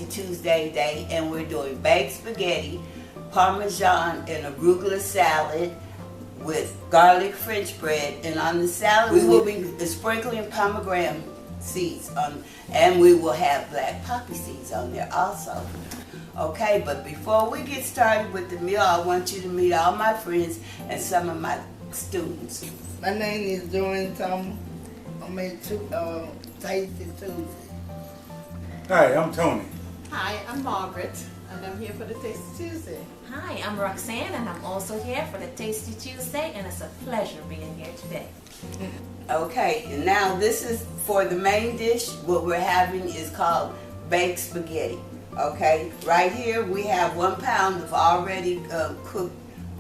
Tasty Tuesday day, and we're doing baked spaghetti, parmesan and arugula salad with garlic French bread, and on the salad we will be sprinkling pomegranate seeds on, and we will have black poppy seeds on there also. Okay, but before we get started with the meal, I want you to meet all my friends and some of my students. My name is Joanne Thomas. I'm at Tasty Tuesday. Hi, I'm Tony. Hi, I'm Margaret, and I'm here for the Tasty Tuesday. Hi, I'm Roxanne, and I'm also here for the Tasty Tuesday, and it's a pleasure being here today. Okay, and now this is for the main dish. What we're having is called baked spaghetti. Okay, right here we have 1 pound of already cooked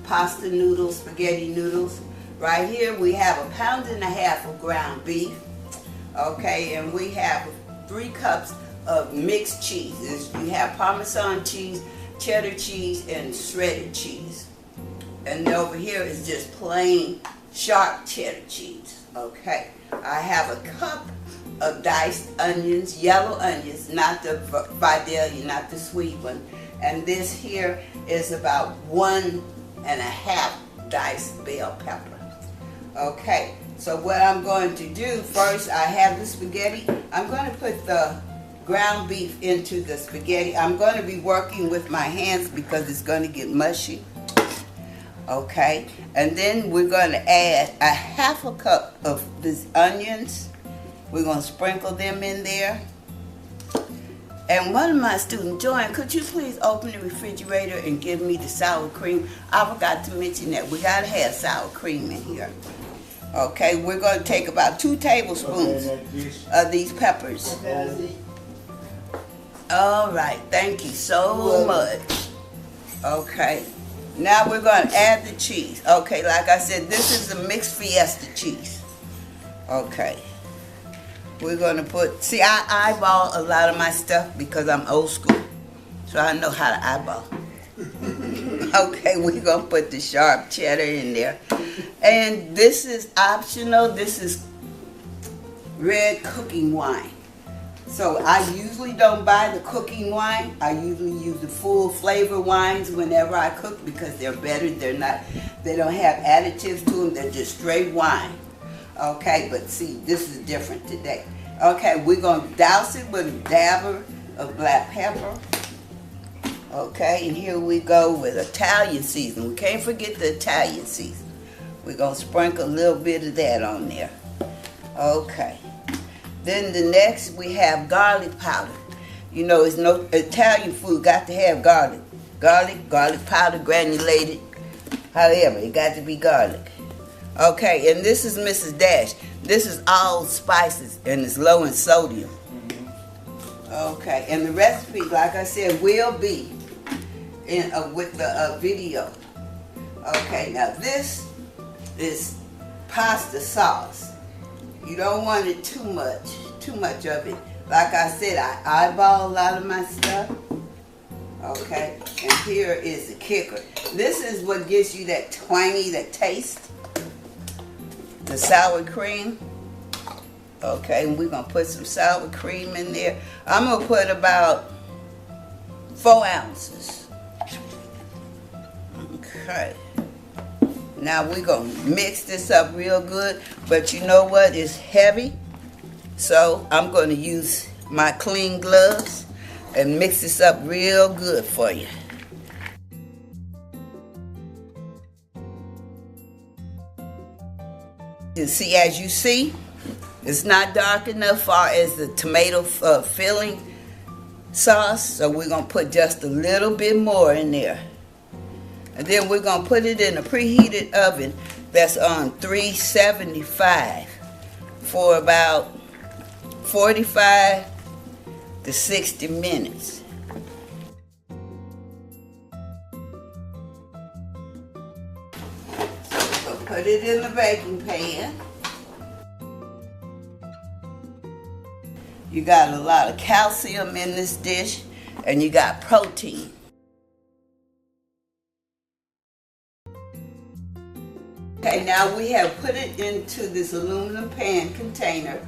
pasta noodles, spaghetti noodles. Right here we have 1.5 pounds of ground beef. Okay, and we have 3 cups of mixed cheese. You have Parmesan cheese, cheddar cheese, and shredded cheese. And over here is just plain sharp cheddar cheese. Okay, I have a cup of diced onions, yellow onions, not the Vidalia, not the sweet one. And this here is about 1.5 diced bell pepper. Okay, so what I'm going to do first, I have the spaghetti. I'm going to put the ground beef into the spaghetti. I'm going to be working with my hands because it's going to get mushy. Okay, and then we're going to add 1/2 cup of these onions. We're going to sprinkle them in there. And one of my students, Joanne, could you please open the refrigerator and give me the sour cream? I forgot to mention that. We got to have sour cream in here. Okay, we're going to take about 2 tablespoons of these peppers. All right, thank you so much. Okay, now we're going to add the cheese. Okay, like I said, this is a mixed fiesta cheese. Okay, we're going to put, see, I eyeball a lot of my stuff because I'm old school, so I know how to eyeball. Okay, we're going to put the sharp cheddar in there. And this is optional. This is red cooking wine. So I usually don't buy the cooking wine. I usually use the full flavor wines whenever I cook because they're better. They don't have additives to them. They're just straight wine. Okay, but see, this is different today. Okay, we're going to douse it with a dabber of black pepper. Okay, and here we go with Italian seasoning. We can't forget the Italian seasoning. We're going to sprinkle a little bit of that on there. Okay. Then the next we have garlic powder. You know, it's no Italian food got to have garlic. Garlic powder, granulated. However, it got to be garlic. Okay, and this is Mrs. Dash. This is all spices and it's low in sodium. Okay, and the recipe, like I said, will be in with the video. Okay, now this is pasta sauce. You don't want it too much of it. Like I said, I eyeball a lot of my stuff. Okay, and here is the kicker. This is what gives you that twangy, that taste. The sour cream. Okay, and we're gonna put some sour cream in there. I'm gonna put about 4 ounces. Okay. Now we're going to mix this up real good, but you know what? It's heavy, so I'm going to use my clean gloves and mix this up real good for you. And see, as you see, it's not dark enough far as the tomato filling sauce, so we're going to put just a little bit more in there. And then we're going to put it in a preheated oven that's on 375 for about 45 to 60 minutes. So put it in the baking pan. You got a lot of calcium in this dish and you got protein. Okay, now we have put it into this aluminum pan container.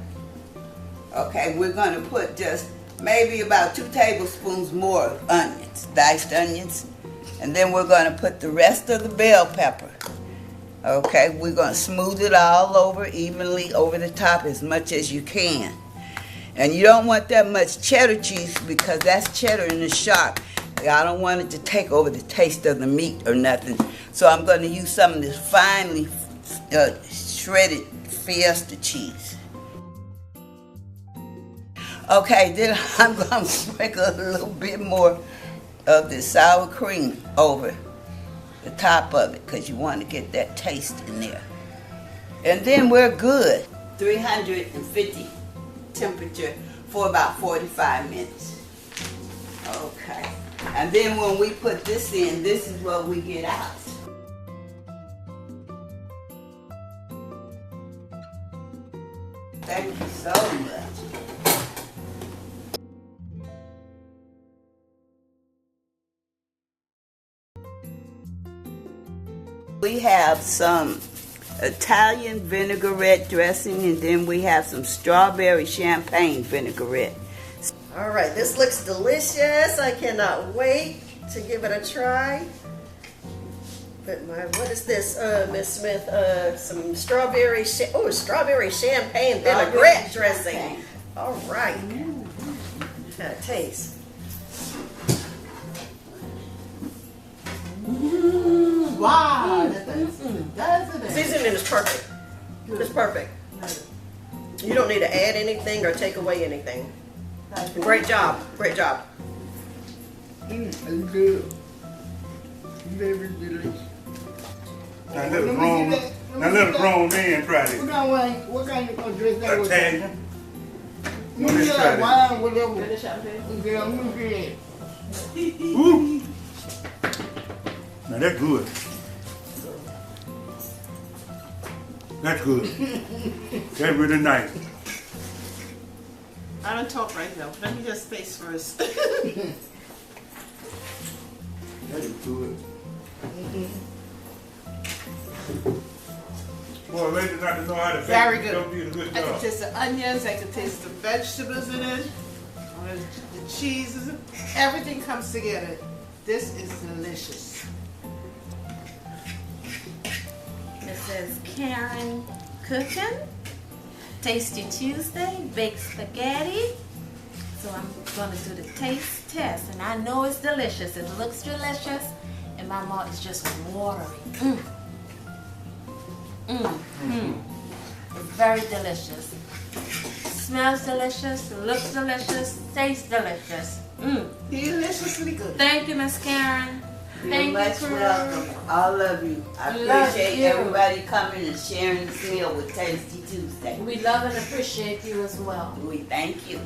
Okay, we're going to put just maybe about 2 tablespoons more of onions, diced onions. And then we're going to put the rest of the bell pepper. Okay, we're going to smooth it all over evenly over the top as much as you can. And you don't want that much cheddar cheese because that's cheddar in the shock. I don't want it to take over the taste of the meat or nothing. So I'm going to use some of this finely shredded Fiesta cheese. Okay, then I'm going to sprinkle a little bit more of the sour cream over the top of it because you want to get that taste in there. And then we're good. 350 temperature for about 45 minutes. Okay. And then when we put this in, this is what we get out. Thank you so much. We have some Italian vinaigrette dressing, and then we have some strawberry champagne vinaigrette. All right, this looks delicious. I cannot wait to give it a try. What is this, Miss Smith? Some strawberry champagne vinaigrette dressing. All right. Had a taste. Wow, that's Seasoning is perfect. It's perfect. You don't need to add anything or take away anything. Great job. Great job. It's good. Very delicious. Now let a grown man try this. What kind of dress that was? Italian. You Let's get try like this. wine, whatever. the champagne. Okay, I'm gonna get it. Ooh. Now that's good. That's good. That's really nice. I don't talk right now. Let me just taste first. That is good. Boy, ladies not to know how to bake. Very good. Don't do a good I can job. taste the onions, I can taste the vegetables in it, the cheeses, everything comes together. This is delicious. Mrs. Karen cooking. Tasty Tuesday, baked spaghetti. So I'm going to do the taste test, and I know it's delicious. It looks delicious, and my mouth is just watery. It's very delicious. Smells delicious, looks delicious, tastes delicious. Deliciously good. Thank you, Miss Karen. You're Thank much you, welcome. All of you. I Love appreciate you. everybody coming and sharing this meal with Tasty Tuesday. We love and appreciate you as well. We thank you.